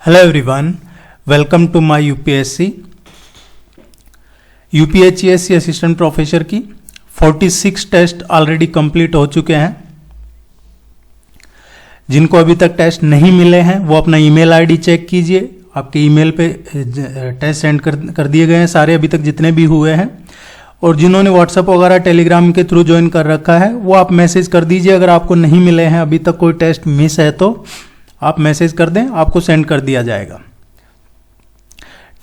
Hello everyone, welcome to my UPSC UPHCSC assistant professor की 46 test already complete हो चुके हैं। जिनको अभी तक टेस्ट नहीं मिले हैं वो अपना ईमेल आईडी चेक कीजिए। आपके ईमेल पे टेस्ट सेंड कर दिए गए हैं सारे, अभी तक जितने भी हुए हैं। और जिन्होंने व्हाट्सएप वगैरह टेलीग्राम के थ्रू ज्वाइन कर रखा है वो आप मैसेज कर दीजिए। अगर आपको नहीं मिले हैं अभी तक, कोई टेस्ट मिस है तो आप मैसेज कर दें, आपको सेंड कर दिया जाएगा।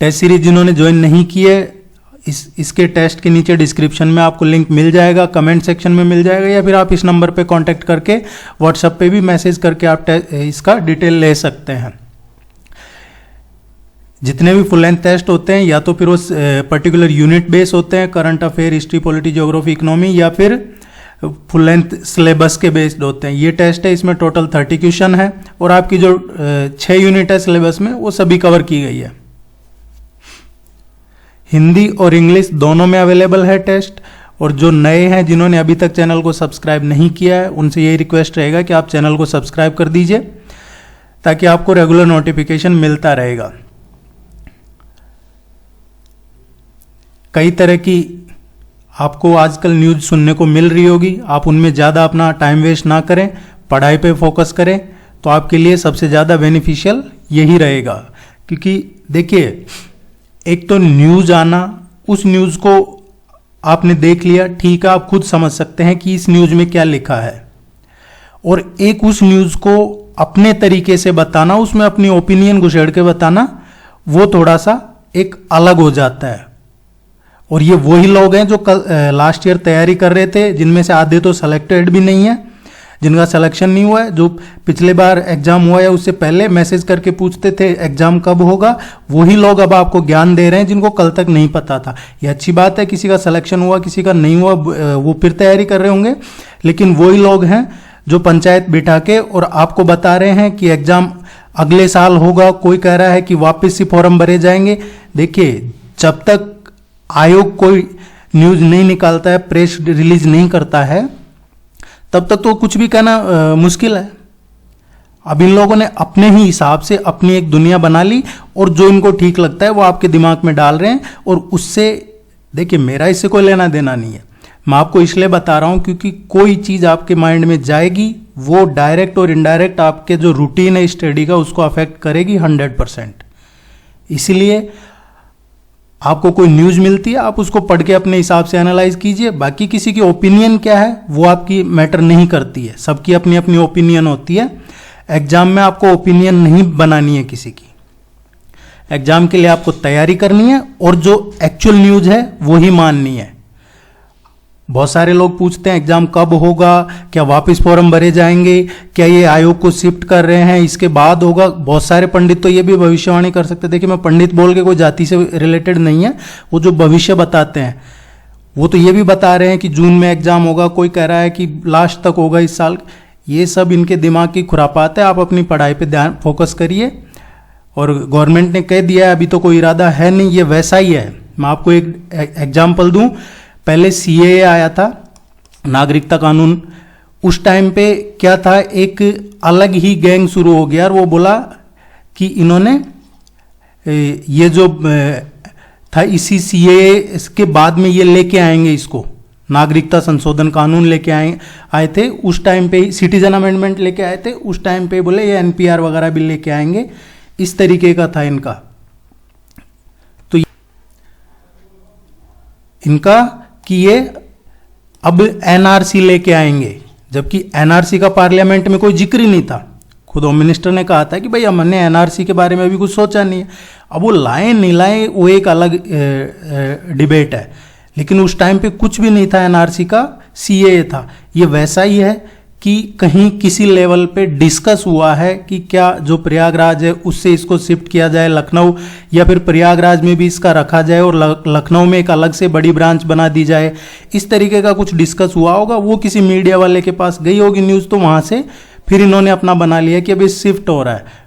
टेस्ट सीरीज जिन्होंने ज्वाइन नहीं किए, इसके टेस्ट के नीचे डिस्क्रिप्शन में आपको लिंक मिल जाएगा, कमेंट सेक्शन में मिल जाएगा, या फिर आप इस नंबर पे कांटेक्ट करके व्हाट्सएप पे भी मैसेज करके आप इसका डिटेल ले सकते हैं। जितने भी फुल लेंथ टेस्ट होते हैं या तो फिर वो पर्टिकुलर यूनिट बेस होते हैं, current affair, history, polity, geography, economy, या फिर फुल लेंथ सिलेबस के बेस्ड होते हैं। ये टेस्ट है, इसमें टोटल 30 क्वेश्चन है और आपकी जो 6 यूनिट है सिलेबस में वो सभी कवर की गई है। हिंदी और इंग्लिश दोनों में अवेलेबल है टेस्ट। और जो नए हैं जिन्होंने अभी तक चैनल को सब्सक्राइब नहीं किया है उनसे यही रिक्वेस्ट रहेगा कि आप चैनल को सब्सक्राइब कर दीजिए ताकि आपको रेगुलर नोटिफिकेशन मिलता रहेगा। कई तरह की आपको आजकल न्यूज़ सुनने को मिल रही होगी, आप उनमें ज़्यादा अपना टाइम वेस्ट ना करें, पढ़ाई पे फोकस करें तो आपके लिए सबसे ज़्यादा बेनिफिशियल यही रहेगा। क्योंकि देखिए, एक तो न्यूज़ आना, उस न्यूज़ को आपने देख लिया, ठीक है, आप खुद समझ सकते हैं कि इस न्यूज़ में क्या लिखा है, और एक उस न्यूज़ को अपने तरीके से बताना, उसमें अपनी ओपिनियन घुसेड़ के बताना, वो थोड़ा सा एक अलग हो जाता है। और ये वही लोग हैं जो कल लास्ट ईयर तैयारी कर रहे थे, जिनमें से आधे तो सेलेक्टेड भी नहीं है, जिनका सिलेक्शन नहीं हुआ है, जो पिछले बार एग्जाम हुआ है उससे पहले मैसेज करके पूछते थे एग्जाम कब होगा, वही लोग अब आपको ज्ञान दे रहे हैं जिनको कल तक नहीं पता था। ये अच्छी बात है, किसी का सिलेक्शन हुआ किसी का नहीं हुआ, वो फिर तैयारी कर रहे होंगे, लेकिन वही लोग हैं जो पंचायत बिठा के और आपको बता रहे हैं कि एग्जाम अगले साल होगा। कोई कह रहा है कि वापस से फॉर्म भरे जाएंगे। देखिए, जब तक आयोग कोई न्यूज नहीं निकालता है, प्रेस रिलीज नहीं करता है, तब तक तो कुछ भी कहना मुश्किल है। अब इन लोगों ने अपने ही हिसाब से अपनी एक दुनिया बना ली और जो इनको ठीक लगता है वो आपके दिमाग में डाल रहे हैं। और उससे देखिए, मेरा इससे कोई लेना देना नहीं है, मैं आपको इसलिए बता रहा हूं क्योंकि कोई चीज आपके माइंड में जाएगी वो डायरेक्ट और इनडायरेक्ट आपके जो रूटीन है स्टडी का उसको अफेक्ट करेगी 100%। इसीलिए आपको कोई न्यूज़ मिलती है, आप उसको पढ़ के अपने हिसाब से एनालाइज कीजिए। बाकी किसी की ओपिनियन क्या है वो आपकी मैटर नहीं करती है, सबकी अपनी अपनी ओपिनियन होती है। एग्जाम में आपको ओपिनियन नहीं बनानी है किसी की, एग्जाम के लिए आपको तैयारी करनी है और जो एक्चुअल न्यूज़ है वो ही माननी है। बहुत सारे लोग पूछते हैं एग्जाम कब होगा, क्या वापस फॉर्म भरे जाएंगे, क्या ये आयोग को शिफ्ट कर रहे हैं, इसके बाद होगा। बहुत सारे पंडित तो ये भी भविष्यवाणी कर सकते हैं। देखिए, मैं पंडित बोल के कोई जाति से रिलेटेड नहीं है, वो जो भविष्य बताते हैं वो तो ये भी बता रहे हैं कि जून में एग्जाम होगा, कोई कह रहा है कि लास्ट तक होगा इस साल। ये सब इनके दिमाग की खुरापात है। आप अपनी पढ़ाई पर ध्यान फोकस करिए। और गवर्नमेंट ने कह दिया है, अभी तो कोई इरादा है नहीं, ये वैसा ही है। मैं आपको एक एग्जाम्पल दूं, पहले सीएए आया था, नागरिकता कानून, उस टाइम पे क्या था, एक अलग ही गैंग शुरू हो गया और वो बोला कि इन्होंने ये जो था इसी सीएए के बाद में ये लेके आएंगे, इसको नागरिकता संशोधन कानून लेके आए थे। उस टाइम पे सिटीजन अमेंडमेंट लेके आए थे, उस टाइम पे बोले ये एनपीआर वगैरह भी लेके आएंगे, इस तरीके का था इनका। तो इनका कि ये अब एनआरसी लेके आएंगे, जबकि एनआरसी का पार्लियामेंट में कोई जिक्र ही नहीं था। खुद होम मिनिस्टर ने कहा था कि भाई हमने एनआरसी के बारे में अभी कुछ सोचा नहीं है। अब वो लाए नहीं लाए वो एक अलग डिबेट है, लेकिन उस टाइम पे कुछ भी नहीं था एनआरसी का, सीएए था। ये वैसा ही है कि कहीं किसी लेवल पे डिस्कस हुआ है कि क्या जो प्रयागराज है उससे इसको शिफ्ट किया जाए लखनऊ, या फिर प्रयागराज में भी इसका रखा जाए और लखनऊ में एक अलग से बड़ी ब्रांच बना दी जाए। इस तरीके का कुछ डिस्कस हुआ होगा, वो किसी मीडिया वाले के पास गई होगी न्यूज़, तो वहाँ से फिर इन्होंने अपना बना लिया कि अभी शिफ्ट हो रहा है।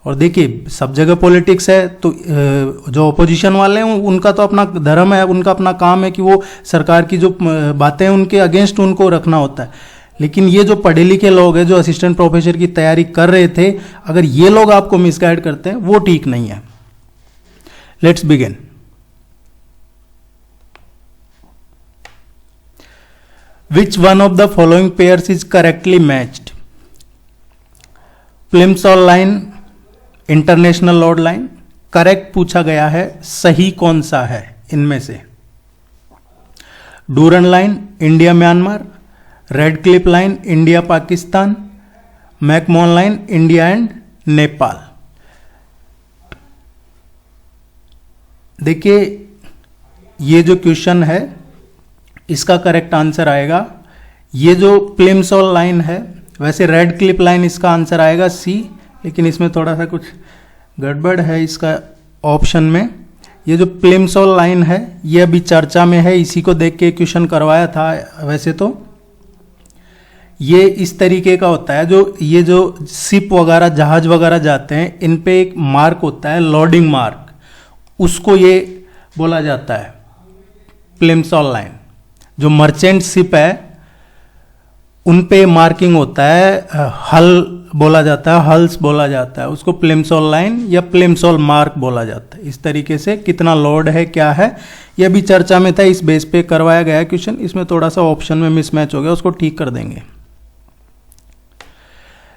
और देखिए, सब जगह पॉलिटिक्स है, तो जो अपोजिशन वाले हैं उनका तो अपना धर्म है, उनका अपना काम है कि वो सरकार की जो बातें हैं उनके अगेंस्ट उनको रखना होता है। लेकिन ये जो पढ़े लिखे लोग हैं जो असिस्टेंट प्रोफेसर की तैयारी कर रहे थे, अगर ये लोग आपको मिसगाइड करते हैं वो ठीक नहीं है। Let's begin. Which one of the following pairs is correctly matched? Plimsoll line, international load line. Correct पूछा गया है, सही कौन सा है इनमें से? Durand line, India Myanmar. Red clip line, India Pakistan. McMahon line, India and Nepal. देखिए, ये जो क्वेश्चन है इसका करेक्ट आंसर आएगा, ये जो प्लिमसोल लाइन है, वैसे रेड क्लिप लाइन इसका आंसर आएगा सी, लेकिन इसमें थोड़ा सा कुछ गड़बड़ है इसका ऑप्शन में। ये जो प्लिमसोल लाइन है ये अभी चर्चा में है, इसी को देख के क्वेश्चन करवाया था। वैसे तो ये इस तरीके का होता है, जो ये जो शिप वगैरह जहाज वगैरह जाते हैं इन पे एक मार्क होता है, लोडिंग मार्क, उसको ये बोला जाता है प्लिमसोल लाइन। जो मर्चेंट शिप है उन पे मार्किंग होता है, हल बोला जाता है, हल्स बोला जाता है, उसको प्लिमसोल लाइन या प्लिमसोल मार्क बोला जाता है। इस तरीके से कितना लोड है क्या है ये भी चर्चा में था, इस बेस पे करवाया गया है क्वेश्चन। इसमें थोड़ा सा ऑप्शन में मिसमैच हो गया, उसको ठीक कर देंगे।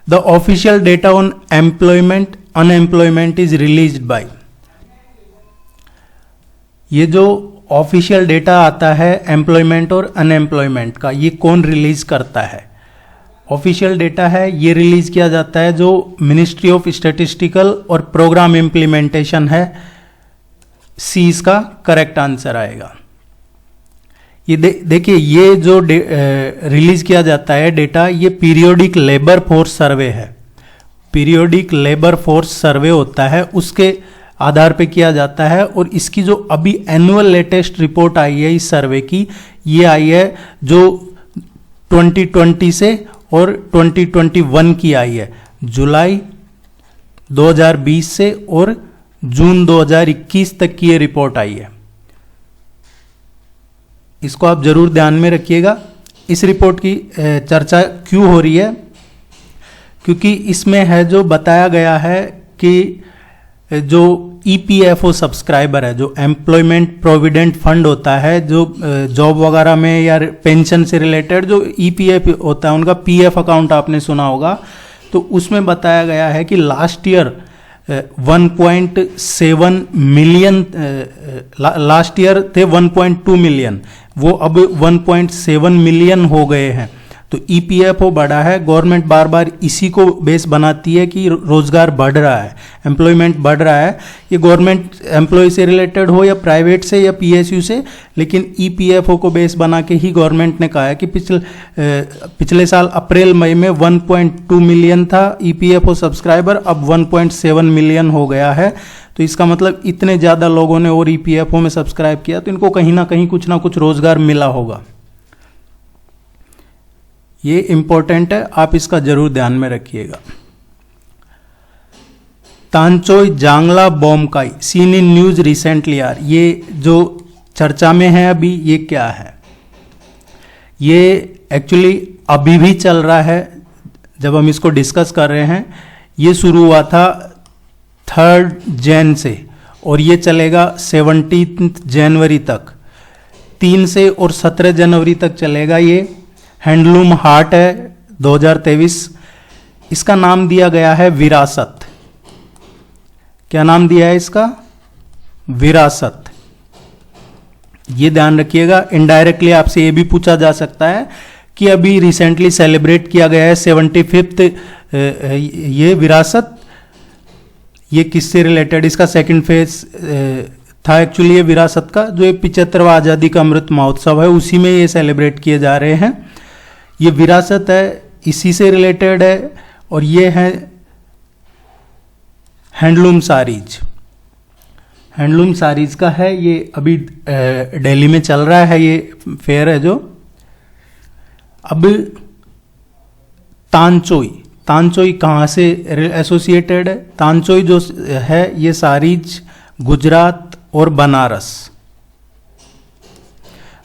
The official data on employment unemployment is released by. ये जो ऑफिशियल डेटा आता है एम्प्लॉयमेंट और अनएम्प्लॉयमेंट का, ये कौन रिलीज करता है? ऑफिशियल डेटा है, ये रिलीज किया जाता है जो मिनिस्ट्री ऑफ स्टैटिस्टिकल और प्रोग्राम इम्प्लीमेंटेशन है। सी इसका करेक्ट आंसर आएगा। ये देखिए, ये जो रिलीज किया जाता है डेटा, ये पीरियोडिक लेबर फोर्स सर्वे है। पीरियोडिक लेबर फोर्स सर्वे होता है, उसके आधार पे किया जाता है। और इसकी जो अभी एनुअल लेटेस्ट रिपोर्ट आई है इस सर्वे की, ये आई है जो 2020 से और 2021 की आई है, जुलाई 2020 से और जून 2021 तक की ये रिपोर्ट आई है। इसको आप जरूर ध्यान में रखिएगा। इस रिपोर्ट की चर्चा क्यों हो रही है? क्योंकि इसमें है जो बताया गया है कि जो ईपीएफओ सब्सक्राइबर है, जो एम्प्लॉयमेंट प्रोविडेंट फंड होता है, जो जॉब वगैरह में या पेंशन से रिलेटेड जो ईपीएफ होता है, उनका पीएफ अकाउंट आपने सुना होगा, तो उसमें बताया गया है कि last year 1.7 million, last year थे 1.2 मिलियन, वो अब 1.7 मिलियन हो गए हैं। तो ईपीएफओ बढ़ा है। गवर्नमेंट बार बार इसी को बेस बनाती है कि रोजगार बढ़ रहा है, एम्प्लॉयमेंट बढ़ रहा है। ये गवर्नमेंट एम्प्लॉय से रिलेटेड हो या प्राइवेट से या पीएसयू से, लेकिन ईपीएफओ को बेस बना के ही गवर्नमेंट ने कहा है कि पिछले साल अप्रैल मई में 1.2 मिलियन था ईपीएफओ सब्सक्राइबर, अब 1.7 मिलियन हो गया है। तो इसका मतलब इतने ज़्यादा लोगों ने और ईपीएफओ में सब्सक्राइब किया, तो इनको कहीं ना कुछ रोजगार मिला होगा। ये इंपॉर्टेंट है, आप इसका जरूर ध्यान में रखिएगा। Tanchoi Jangla Bomkai seen in news recently यार, ये जो चर्चा में है अभी, ये क्या है? ये एक्चुअली अभी भी चल रहा है जब हम इसको डिस्कस कर रहे हैं। ये शुरू हुआ था 3 जैन से और ये चलेगा 17 जनवरी तक, 3 से और 17 जनवरी तक चलेगा। ये हैंडलूम हाट है 2023। इसका नाम दिया गया है विरासत। क्या नाम दिया है इसका? विरासत। ये ध्यान रखिएगा। इनडायरेक्टली आपसे ये भी पूछा जा सकता है कि अभी रिसेंटली सेलिब्रेट किया गया है 75th ये विरासत, ये किससे रिलेटेड? इसका सेकंड फेज था एक्चुअली ये विरासत का, जो ये 75वां आज़ादी का अमृत महोत्सव है, उसी में ये सेलिब्रेट किए जा रहे हैं। ये विरासत है, इसी से रिलेटेड है। और ये है हैंडलूम साड़ीज। हैंडलूम साड़ीज का है, ये अभी दिल्ली में चल रहा है, ये फेयर है जो। अब तानचोई कहाँ से एसोसिएटेड है? तानचोई जो है ये साड़ीज गुजरात और बनारस,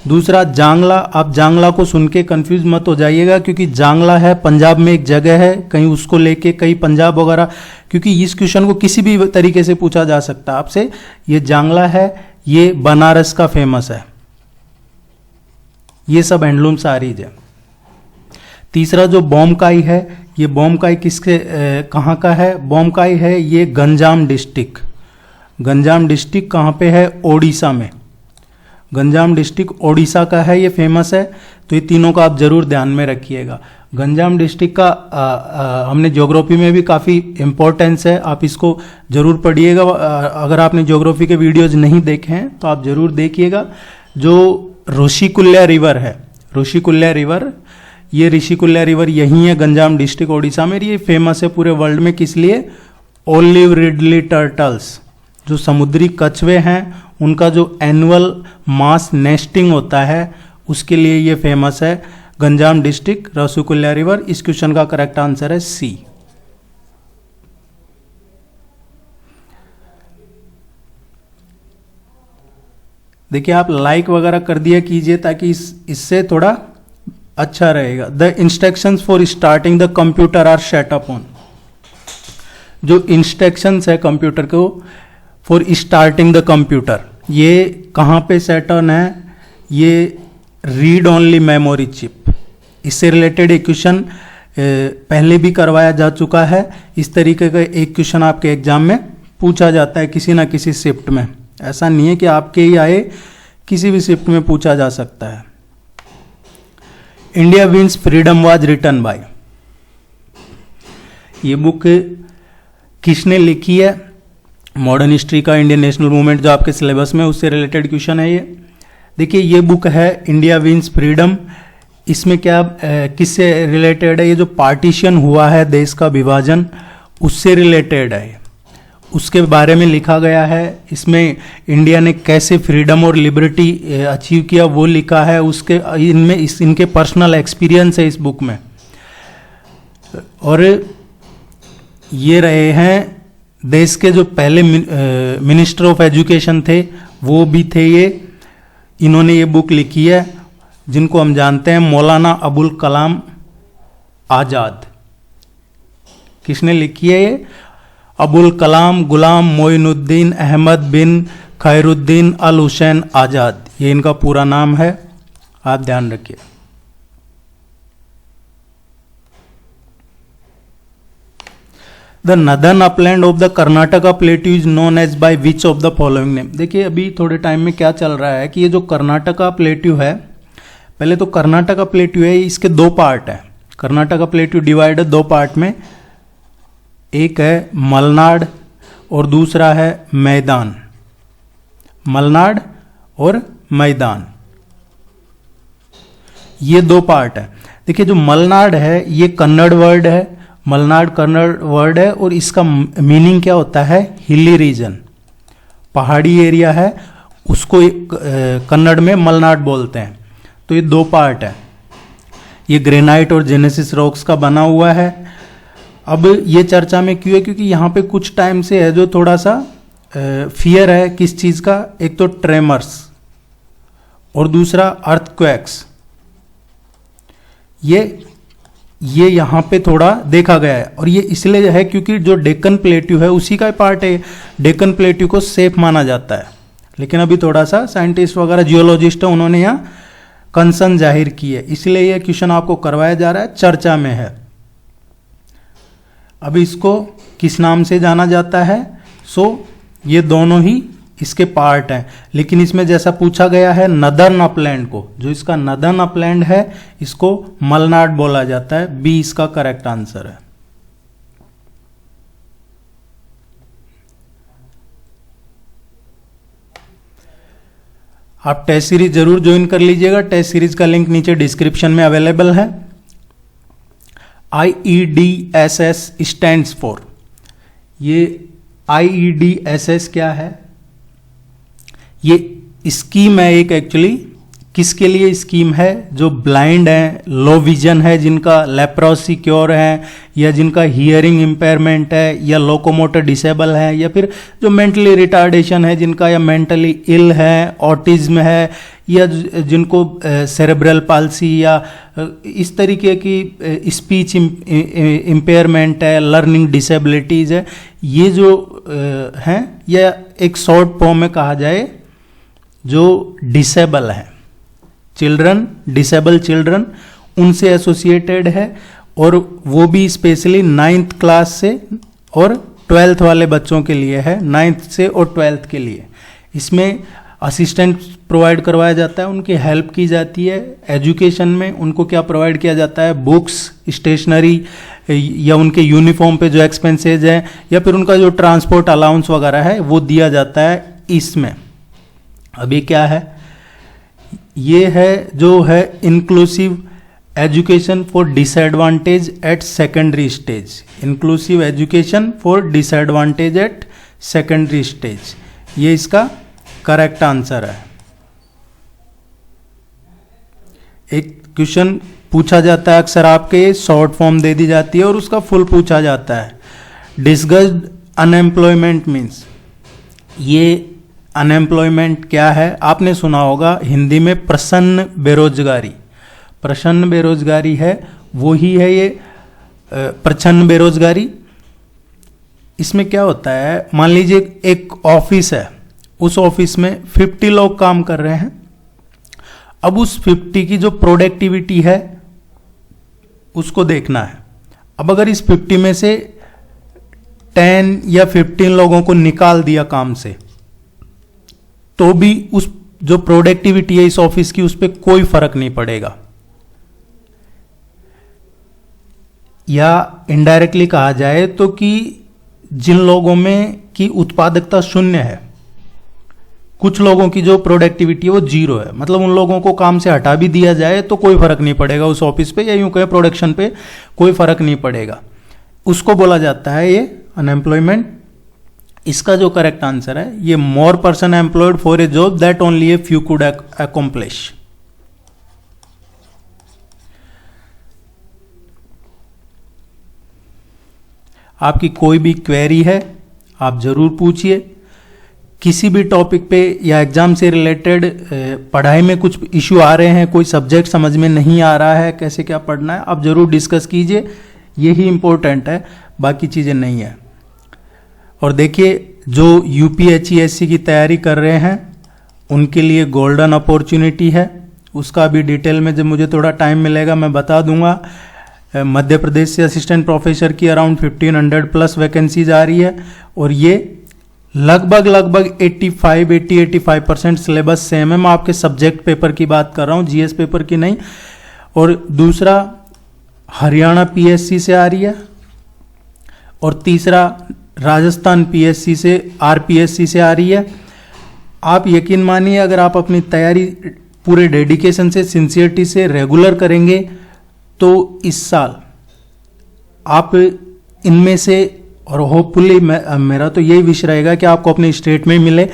दूसरा जांगला, आप जांगला को सुन के कंफ्यूज मत हो जाइएगा, क्योंकि जांगला है पंजाब में एक जगह है, कहीं उसको लेके कहीं पंजाब वगैरह, क्योंकि इस क्वेश्चन को किसी भी तरीके से पूछा जा सकता है आपसे। ये जांगला है, ये बनारस का फेमस है, ये सब हैंडलूम साड़ीज है। तीसरा जो बोमकाई है, ये बोमकाई किसके कहाँ का है? बोमकाई है ये गंजाम डिस्ट्रिक्ट। गंजाम डिस्ट्रिक्ट कहाँ पे है? ओडिशा में। गंजाम डिस्ट्रिक्ट ओडिशा का है, ये फेमस है। तो ये तीनों का आप जरूर ध्यान में रखिएगा। गंजाम डिस्ट्रिक्ट का हमने ज्योग्राफी में भी काफ़ी इम्पोर्टेंस है, आप इसको जरूर पढ़िएगा। अगर आपने ज्योग्राफी के वीडियोज नहीं देखे हैं तो आप जरूर देखिएगा। जो ऋषिकुल्या रिवर है, ऋषिकुल्या रिवर, ये ऋषिकुल्या रिवर यही है गंजाम डिस्ट्रिक्ट ओडिशा में। ये फेमस है पूरे वर्ल्ड में, किस लिए? ओलिव रिडली टर्टल्स, जो समुद्री कछुए हैं उनका जो एनुअल मास नेस्टिंग होता है उसके लिए ये फेमस है। Ganjam district, Rushikulya river. इस क्वेश्चन का करेक्ट आंसर है सी। देखिए आप लाइक वगैरह कर दिया कीजिए ताकि इससे थोड़ा अच्छा रहेगा। The instructions for starting the computer are set up on, जो इंस्ट्रक्शंस है कंप्यूटर को फॉर स्टार्टिंग द कंप्यूटर, ये कहाँ पे सेट ऑन है? ये रीड ओनली मेमोरी चिप। इससे रिलेटेड एक क्वेश्चन पहले भी करवाया जा चुका है। इस तरीके का एक क्वेश्चन आपके एग्जाम में पूछा जाता है किसी ना किसी शिफ्ट में। ऐसा नहीं है कि आपके ही आए, किसी भी शिफ्ट में पूछा जा सकता है। India wins freedom was written by, ये बुक किसने लिखी है? मॉडर्न हिस्ट्री का इंडियन नेशनल मूवमेंट जो आपके सिलेबस में, उससे रिलेटेड क्वेश्चन है ये। देखिए ये बुक है इंडिया विंस फ्रीडम। इसमें क्या किससे रिलेटेड है? ये जो पार्टीशन हुआ है, देश का विभाजन, उससे रिलेटेड है, उसके बारे में लिखा गया है। इसमें इंडिया ने कैसे फ्रीडम और लिबर्टी अचीव किया वो लिखा है। उसके इनमें इनके पर्सनल एक्सपीरियंस है इस बुक में। और ये रहे हैं देश के जो पहले मिनिस्टर ऑफ एजुकेशन थे, वो भी थे ये। इन्होंने ये बुक लिखी है, जिनको हम जानते हैं मौलाना अबुल कलाम आज़ाद। किसने लिखी है ये? अबुल कलाम गुलाम मोइनुद्दीन अहमद बिन खैरुद्दीन अल हुसैन आज़ाद, ये इनका पूरा नाम है, आप ध्यान रखिए। The northern upland of the Karnataka plateau is known as by which of the following name. देखिए अभी थोड़े टाइम में क्या चल रहा है कि ये जो कर्नाटका प्लेट्यू है, पहले तो कर्नाटका प्लेट्यू है, इसके दो पार्ट है। कर्नाटका प्लेट्यू डिवाइड है दो पार्ट में, एक है मलनाड और दूसरा है मैदान। मलनाड और मैदान, ये दो पार्ट है। देखिए जो मलनाड है ये कन्नड़ वर्ड है, मलनाड कन्नड़ वर्ड है, और इसका मीनिंग क्या होता है? हिली रीजन, पहाड़ी एरिया है, उसको कन्नड़ में मलनाड बोलते हैं। तो ये दो पार्ट है, ये ग्रेनाइट और जेनेसिस रॉक्स का बना हुआ है। अब ये चर्चा में क्यों है? क्योंकि यहाँ पे कुछ टाइम से है जो थोड़ा सा फियर है किस चीज़ का? एक तो ट्रेमर्स और दूसरा अर्थक्वेक्स। ये यहाँ पे थोड़ा देखा गया है, और ये इसलिए है क्योंकि जो डेक्कन प्लेट्यू है उसी का पार्ट है। डेक्कन प्लेट्यू को सेफ माना जाता है, लेकिन अभी थोड़ा सा साइंटिस्ट वगैरह जियोलॉजिस्ट है, उन्होंने यहाँ कंसर्न जाहिर की है, इसलिए ये क्वेश्चन आपको करवाया जा रहा है, चर्चा में है। अब इसको किस नाम से जाना जाता है? ये दोनों ही इसके पार्ट हैं, लेकिन इसमें जैसा पूछा गया है नदर्न अपलैंड को, जो इसका नदर्न अपलैंड है इसको मलनाड बोला जाता है। बी इसका करेक्ट आंसर है। आप टेस्ट सीरीज जरूर ज्वाइन कर लीजिएगा, टेस्ट सीरीज का लिंक नीचे डिस्क्रिप्शन में अवेलेबल है। IEDSS स्टैंड्स फॉर, ये IEDSS क्या है? ये स्कीम है एक, एक्चुअली किसके लिए स्कीम है? जो ब्लाइंड है, लो विजन है, जिनका लेप्रोसी क्योर है, या जिनका हियरिंग इम्पेयरमेंट है, या लोकोमोटर डिसेबल है, या फिर जो मेंटली रिटार्डेशन है जिनका, या मेंटली इल है, ऑटिज्म है, या जिनको सेरेब्रल पाल्सी या इस तरीके की स्पीच इम्पेयरमेंट है, लर्निंग डिसेबिलिटीज़ है, ये जो हैं, या एक शॉर्ट फॉर्म में कहा जाए जो डिसेबल हैं, चिल्ड्रन, डिसेबल चिल्ड्रन, उनसे एसोसिएटेड है, और वो भी स्पेशली 9th क्लास से और 12th वाले बच्चों के लिए है, 9th से और 12th के लिए। इसमें असिस्टेंट प्रोवाइड करवाया जाता है, उनकी हेल्प की जाती है। एजुकेशन में उनको क्या प्रोवाइड किया जाता है, बुक्स, स्टेशनरी, या उनके यूनिफॉर्म पे जो एक्सपेंसेज है, या फिर उनका जो ट्रांसपोर्ट अलाउंस वगैरह है वो दिया जाता है इसमें। अभी क्या है, ये है जो है inclusive education for disadvantage at secondary stage, inclusive education for disadvantage at secondary stage, ये इसका करेक्ट आंसर है। एक क्वेश्चन पूछा जाता है अक्सर आपके, शॉर्ट फॉर्म दे दी जाती है और उसका फुल पूछा जाता है। डिस्गस्ड अनएम्प्लॉयमेंट मीन्स, ये अनएम्प्लॉयमेंट क्या है, आपने सुना होगा हिंदी में प्रसन्न बेरोजगारी। प्रसन्न बेरोजगारी है, वो ही है ये प्रच्छन्न बेरोजगारी। इसमें क्या होता है, मान लीजिए एक ऑफिस है, उस ऑफिस में 50 लोग काम कर रहे हैं। अब उस 50 की जो प्रोडक्टिविटी है उसको देखना है। अब अगर इस 50 में से 10 या 15 लोगों को निकाल दिया काम से, तो भी उस जो प्रोडक्टिविटी है इस ऑफिस की, उस पर कोई फर्क नहीं पड़ेगा। या इनडायरेक्टली कहा जाए तो कि जिन लोगों में की उत्पादकता 0 है, कुछ लोगों की जो प्रोडक्टिविटी है वो 0 है, मतलब उन लोगों को काम से हटा भी दिया जाए तो कोई फर्क नहीं पड़ेगा उस ऑफिस पे, या यूं कहें प्रोडक्शन पे कोई फर्क नहीं पड़ेगा, उसको बोला जाता है ये अनएम्प्लॉयमेंट। इसका जो करेक्ट आंसर है, ये more person employed for a job that only a few could accomplish. आपकी कोई भी क्वेरी है आप जरूर पूछिए, किसी भी टॉपिक पे या एग्जाम से रिलेटेड पढ़ाई में कुछ इश्यू आ रहे हैं, कोई सब्जेक्ट समझ में नहीं आ रहा है, कैसे क्या पढ़ना है, आप जरूर डिस्कस कीजिए, यही इंपॉर्टेंट है, बाकी चीज़ें नहीं है। और देखिए जो यूपीएचईएससी की तैयारी कर रहे हैं उनके लिए गोल्डन अपॉर्चुनिटी है, उसका भी डिटेल में जब मुझे थोड़ा टाइम मिलेगा मैं बता दूंगा। मध्य प्रदेश से असिस्टेंट प्रोफेसर की अराउंड 1500 प्लस वैकेंसीज आ रही है, और ये लगभग 85% सिलेबस सेम है। मैं आपके सब्जेक्ट पेपर की बात कर रहा हूँ, जीएस पेपर की नहीं। और दूसरा हरियाणा पीएससी से आ रही है, और तीसरा राजस्थान पीएससी से, आरपीएससी से आ रही है। आप यकीन मानिए अगर आप अपनी तैयारी पूरे डेडिकेशन से, सिंसियरिटी से रेगुलर करेंगे तो इस साल आप इनमें से, और होपफुली मेरा तो यही विश रहेगा कि आपको अपने स्टेट में मिले,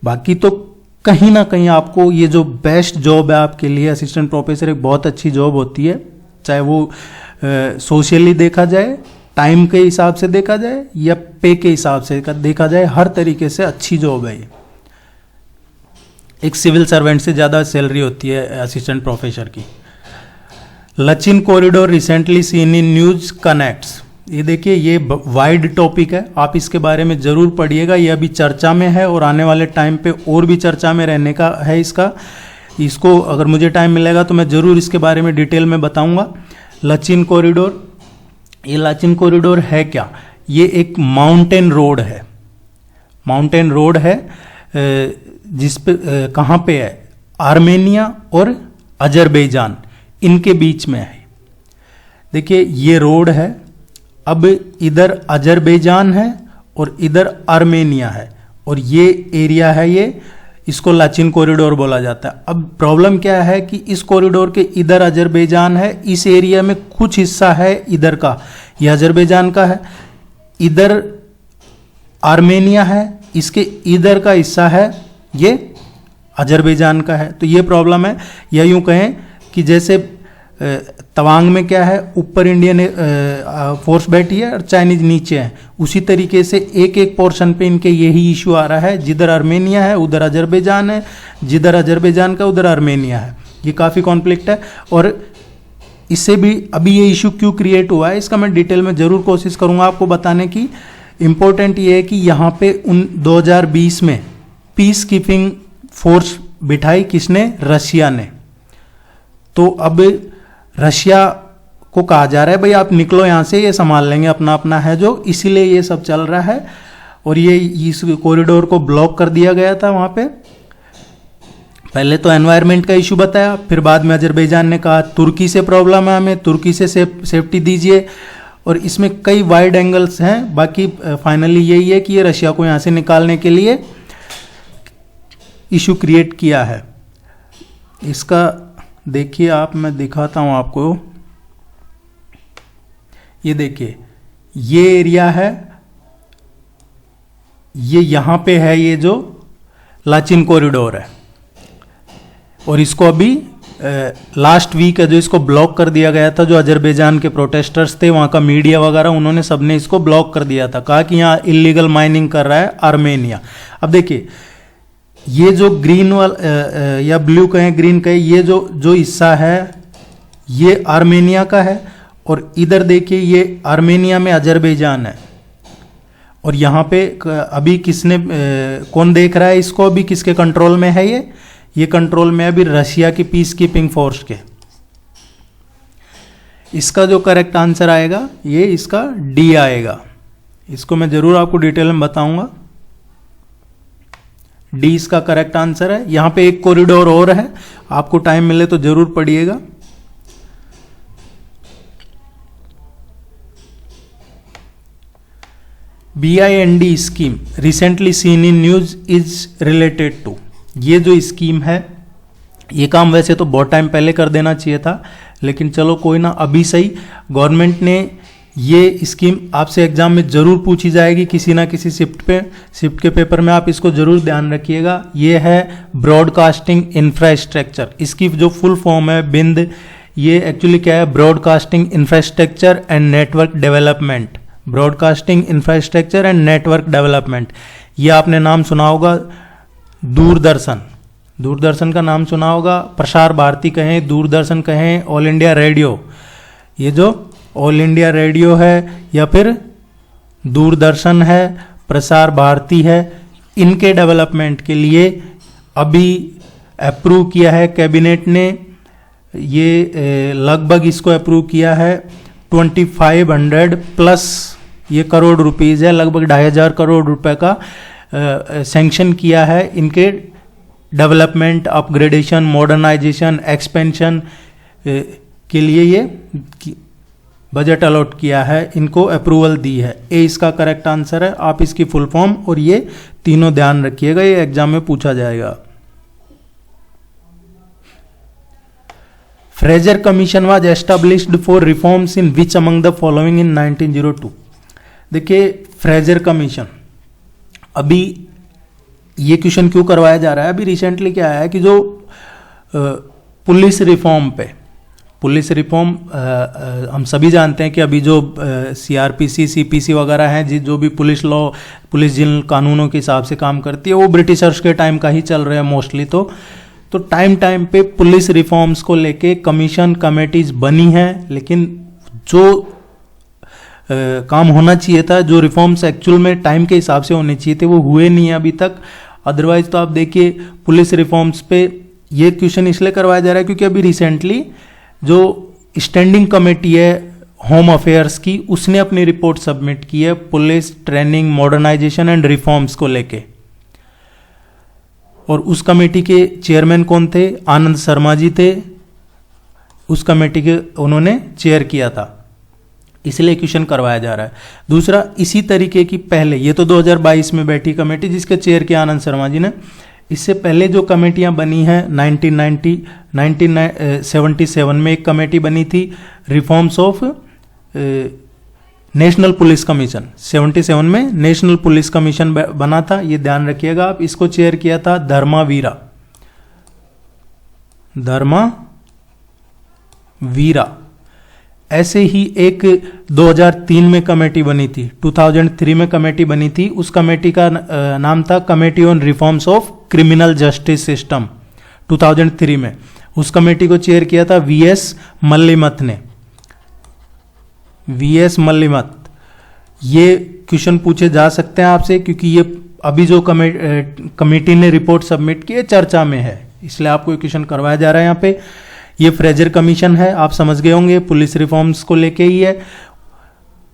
बाकी तो कहीं ना कहीं आपको ये जो बेस्ट जॉब है आपके लिए, असिस्टेंट प्रोफेसर एक बहुत अच्छी जॉब होती है, चाहे वो सोशली देखा जाए, टाइम के हिसाब से देखा जाए, या पे के हिसाब से देखा जाए, हर तरीके से अच्छी जॉब है ये। एक सिविल सर्वेंट से ज़्यादा सैलरी होती है असिस्टेंट प्रोफेसर की। Lachin corridor recently seen in news connects, ये देखिए ये वाइड टॉपिक है, आप इसके बारे में जरूर पढ़िएगा, ये अभी चर्चा में है और आने वाले टाइम पे और भी चर्चा में रहने का है इसको अगर मुझे टाइम मिलेगा तो मैं जरूर इसके बारे में डिटेल में बताऊंगा। लचिन कॉरिडोर, ये लचिन कॉरिडोर है क्या, ये एक माउंटेन रोड है, माउंटेन रोड है जिस पे कहाँ पे है, आर्मेनिया और अजरबैजान इनके बीच में है। देखिए ये रोड है, अब इधर अजरबैजान है और इधर आर्मेनिया है, और ये एरिया है, ये इसको लाचिन कॉरिडोर बोला जाता है। अब प्रॉब्लम क्या है कि इस कॉरिडोर के इधर अजरबैजान है, इस एरिया में कुछ हिस्सा है इधर का, यह अजरबैजान का है, इधर आर्मेनिया है, इसके इधर का हिस्सा है ये अजरबैजान का है। तो ये प्रॉब्लम है, या यूं कहें कि जैसे तवांग में क्या है, ऊपर इंडियन फोर्स बैठी है और चाइनीज नीचे है। उसी तरीके से एक एक पोर्शन पे इनके यही इशू आ रहा है, जिधर आर्मेनिया है उधर अजरबैजान है, जिधर अजरबैजान का उधर आर्मेनिया है। ये काफ़ी कॉन्फ्लिक्ट है और इससे भी अभी ये इशू क्यों क्रिएट हुआ है इसका मैं डिटेल में ज़रूर कोशिश करूँगा आपको बताने की। इम्पोर्टेंट ये है कि यहाँ पे 2020 में पीस कीपिंग फोर्स बिठाई किसने, रशिया ने। तो अब रशिया को कहा जा रहा है भाई आप निकलो यहाँ से, ये संभाल लेंगे, अपना अपना है जो, इसीलिए ये सब चल रहा है। और ये इस कॉरिडोर को ब्लॉक कर दिया गया था वहाँ पे। पहले तो एनवायरनमेंट का इशू बताया, फिर बाद में अजरबैजान ने कहा तुर्की से प्रॉब्लम है, हमें तुर्की से सेफ्टी दीजिए। और इसमें कई वाइड एंगल्स हैं। बाकी फाइनली यही है कि ये रशिया को यहाँ से निकालने के लिए इशू क्रिएट किया है। इसका देखिए आप, मैं दिखाता हूँ आपको। ये देखिए ये एरिया है, ये यहाँ पे है, ये जो लाचिन कॉरिडोर है। और इसको अभी लास्ट वीक है जो इसको ब्लॉक कर दिया गया था। जो अजरबैजान के प्रोटेस्टर्स थे, वहाँ का मीडिया वगैरह, उन्होंने सबने इसको ब्लॉक कर दिया था, कहा कि यहाँ इलीगल माइनिंग कर रहा है आर्मेनिया। अब देखिए ये जो ग्रीन वाला या ब्लू कहें ग्रीन कहें, ये जो हिस्सा है ये आर्मेनिया का है। और इधर देखिए ये आर्मेनिया में अजरबैजान है। और यहाँ पे अभी किसने कौन देख रहा है इसको, अभी किसके कंट्रोल में है ये कंट्रोल में है अभी रशिया की पीस कीपिंग फोर्स के। इसका जो करेक्ट आंसर आएगा ये इसका डी आएगा। इसको मैं जरूर आपको डिटेल में बताऊंगा। डी इसका करेक्ट आंसर है। यहां पे एक कॉरिडोर और है, आपको टाइम मिले तो जरूर पढ़िएगा। BIND scheme recently seen in news is related to. ये जो स्कीम है, ये काम वैसे तो बहुत टाइम पहले कर देना चाहिए था, लेकिन चलो कोई ना, अभी सही। गवर्नमेंट ने ये स्कीम आपसे एग्जाम में जरूर पूछी जाएगी किसी ना किसी शिफ्ट के पेपर में, आप इसको जरूर ध्यान रखिएगा। ये है ब्रॉडकास्टिंग इंफ्रास्ट्रक्चर। इसकी जो फुल फॉर्म है बिंद, ये एक्चुअली क्या है, broadcasting infrastructure and network development. Broadcasting infrastructure and network development, ये आपने नाम सुना होगा। दूरदर्शन का नाम सुना होगा, प्रसार भारती कहें, दूरदर्शन कहें, ऑल इंडिया रेडियो। ये जो ऑल इंडिया रेडियो है या फिर दूरदर्शन है, प्रसार भारती है, इनके डेवलपमेंट के लिए अभी अप्रूव किया है कैबिनेट ने। ये लगभग इसको अप्रूव किया है 2500 प्लस ये करोड़ रुपीज़ है, लगभग 2500 करोड़ रुपए का सैंक्शन किया है इनके डेवलपमेंट, अपग्रेडेशन, मॉडर्नाइजेशन, एक्सपेंशन के लिए ये बजट अलॉट किया है, इनको अप्रूवल दी है। ए इसका करेक्ट आंसर है। आप इसकी फुल फॉर्म और ये तीनों ध्यान रखिएगा, ये एग्जाम में पूछा जाएगा। Fraser commission was established for reforms in which among the following in 1902। देखिए फ्रेजर कमीशन, अभी ये क्वेश्चन क्यों करवाया जा रहा है, अभी रिसेंटली क्या है कि जो पुलिस रिफॉर्म पे, पुलिस रिफॉर्म हम सभी जानते हैं कि अभी जो CRPC CPC वगैरह हैं, जो भी पुलिस लॉ, पुलिस जिन कानूनों के हिसाब से काम करती है, वो ब्रिटिशर्स के टाइम का ही चल रहे हैं मोस्टली। तो टाइम पे पुलिस रिफॉर्म्स को लेके कमीशन कमेटीज बनी हैं, लेकिन जो काम होना चाहिए था, जो रिफॉर्म्स एक्चुअल में टाइम के हिसाब से होने चाहिए थे, वो हुए नहीं है अभी तक। अदरवाइज तो आप देखिए पुलिस रिफॉर्म्स पे ये क्वेश्चन इसलिए करवाया जा रहा है क्योंकि अभी रिसेंटली जो स्टैंडिंग कमेटी है होम अफेयर्स की, उसने अपनी रिपोर्ट सबमिट की है police training, modernisation and reforms को लेके। और उस कमेटी के चेयरमैन कौन थे, आनंद शर्मा जी थे, उस कमेटी के उन्होंने चेयर किया था, इसलिए क्वेश्चन करवाया जा रहा है। दूसरा, इसी तरीके की पहले, ये तो 2022 में बैठी कमेटी जिसके चेयर किया आनंद शर्मा जी ने, इससे पहले जो कमेटियां बनी हैं 1977 में एक कमेटी बनी थी reforms of national police commission. 77 में नेशनल पुलिस कमीशन बना था, ये ध्यान रखिएगा आप। इसको चेयर किया था धर्मावीरा वीरा। ऐसे ही एक 2003 में कमेटी बनी थी, 2003 में कमेटी बनी थी, उस कमेटी का नाम था committee on reforms of criminal justice system. 2003 में उस कमेटी को चेयर किया था वीएस मल्लिमथ ने। वीएस मल्लिमथ, ये क्वेश्चन पूछे जा सकते हैं आपसे, क्योंकि ये अभी जो कमेटी ने रिपोर्ट सबमिट की है चर्चा में है, इसलिए आपको ये क्वेश्चन करवाया जा रहा है यहाँ पे। ये फ्रेजर कमीशन है, आप समझ गए होंगे, पुलिस रिफॉर्म्स को लेके ही है।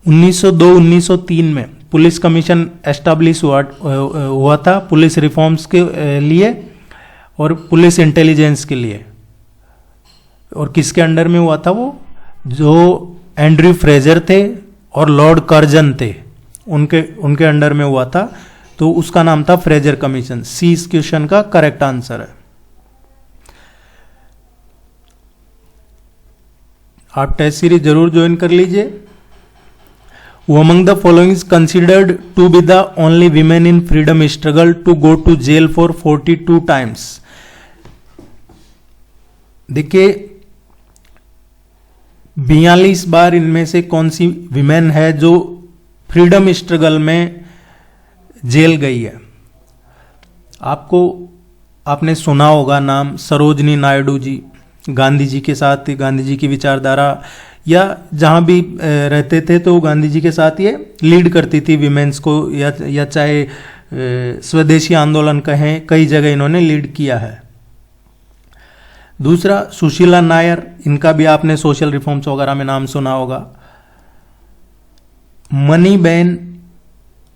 1902-1903 में पुलिस कमीशन एस्टैब्लिश हुआ था पुलिस रिफॉर्म्स के लिए और पुलिस इंटेलिजेंस के लिए। और किसके अंडर में हुआ था वो? जो एंड्रयू फ्रेजर थे और लॉर्ड कर्जन थे, उनके अंडर में हुआ था, तो उसका नाम था फ्रेजर कमीशन। सी इस क्वेश्चन का करेक्ट आंसर है। आप टेस्ट सीरीज जरूर ज्वाइन कर लीजिए। Who among the following is considered to be the only women in freedom struggle to go to jail for 42 times? देखिए 42 बार इनमें से कौन सी विमेन है जो फ्रीडम स्ट्रगल में जेल गई है? आपने सुना होगा नाम सरोजनी नायडू जी, गांधी जी के साथ, गांधी जी की विचारधारा या जहां भी रहते थे तो गांधी जी के साथ ये लीड करती थी विमेंस को, या चाहे स्वदेशी आंदोलन कहें, कई जगह इन्होंने लीड किया है। दूसरा सुशीला नायर, इनका भी आपने सोशल रिफॉर्म्स वगैरह में नाम सुना होगा। मनीबेन,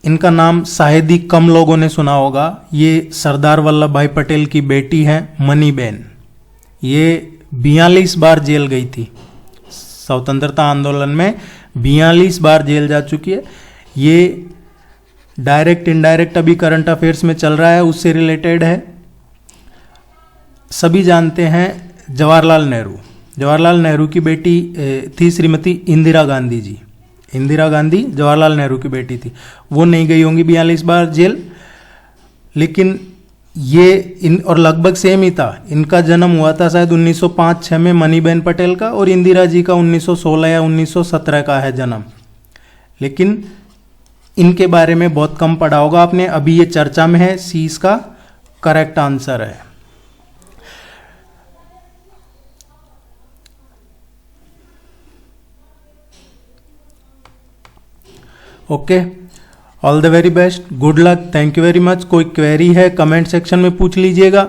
इनका नाम शायद ही कम लोगों ने सुना होगा। ये सरदार वल्लभ भाई पटेल की बेटी हैं मनीबेन। ये 42 बार जेल गई थी, स्वतंत्रता आंदोलन में 42 बार जेल जा चुकी है। ये डायरेक्ट इनडायरेक्ट अभी करंट अफेयर्स में चल रहा है, उससे रिलेटेड है। सभी जानते हैं जवाहरलाल नेहरू की बेटी थी श्रीमती इंदिरा गांधी जी। इंदिरा गांधी जवाहरलाल नेहरू की बेटी थी। वो नहीं गई होंगी 42 बार जेल, लेकिन ये और लगभग सेम ही था। इनका जन्म हुआ था शायद 1905-6 में मनीबेन पटेल का, और इंदिरा जी का 1916 या 1917 का है जन्म। लेकिन इनके बारे में बहुत कम पढ़ा होगा आपने, अभी ये चर्चा में है। सी इसका करेक्ट आंसर है। Okay, all the very best, good luck, thank you very much. कोई क्वेरी है कमेंट सेक्शन में पूछ लीजिएगा,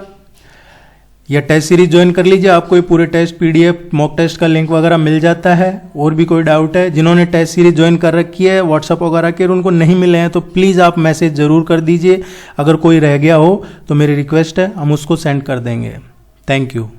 या टेस्ट सीरीज ज्वाइन कर लीजिए। आपको ये पूरे टेस्ट पीडीएफ मॉक टेस्ट का लिंक वगैरह मिल जाता है। और भी कोई डाउट है, जिन्होंने टेस्ट सीरीज ज्वाइन कर रखी है व्हाट्सअप वगैरह के, उनको नहीं मिले हैं तो प्लीज़ आप मैसेज जरूर कर दीजिए। अगर कोई रह गया हो तो मेरी रिक्वेस्ट है, हम उसको सेंड कर देंगे। Thank you.